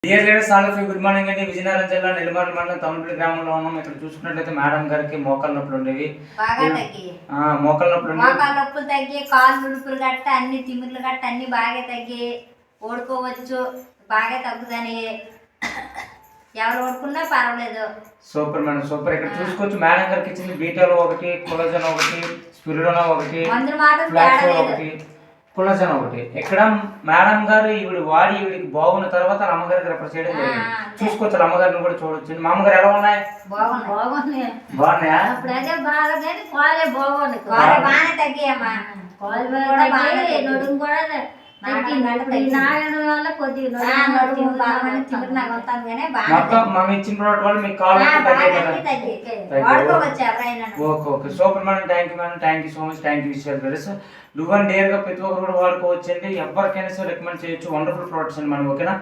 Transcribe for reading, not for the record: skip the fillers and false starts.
Dear leaders all of you good morning అండి. విజయనగరం జిల్లా నెల్లిమర్ల మండలం తమ్ముడి గ్రామంలో ఉన్నాం. ఇక్కడ చూసుకున్నట్లయితే మేడం గారికి మోకాళ్ళ నొప్పులు ఉండేవి, మోకాళ్ళ నొప్పులు తగ్గి కాళ్ళు నొప్పులు గట్ట అన్ని తిమ్మిర్లు గట్ట అన్ని బాగా తగ్గి ఓడుకోవచ్చు, బాగా తగ్గుదని ఎవరు ఓడుకున్నా పర్వాలేదు. Super madam super. ఇక్కడ చూసుకోవచ్చు మేడం గారికి ఇచ్చింది బీటాలో ఒకటి, కొలజన్ ఒకటి, స్పిరుడోనా ఒకటి, ఒకటి, కొలజన్ ఒకటి. ఇక్కడ మేడం గారు ఈవిడికి బాగున్న తర్వాత అమ్మగారికి రెఫర్ చేయడం జరిగింది. చూసుకోవచ్చు, అమ్మగారిని కూడా చూడొచ్చు. మా అమ్మగారు ఎలా ఉన్నాయి? బాగున్నాయా? బాగానే తగ్గాయమ్మా. ఇచ్చిన ప్రోడక్ట్ వల్ల మీకు call okay super madam. Thank you madam, thank you so much, thank you విషయాలు. నువ్వు డేర్ గా ప్రతి ఒక్కరు కూడా వాడుకోవచ్చు అండి. ఎవరికైనా సరే రికమెండ్ చేయొచ్చు. వండర్ఫుల్ ప్రోడక్ట్స్ అండి మనం. ఓకేనా?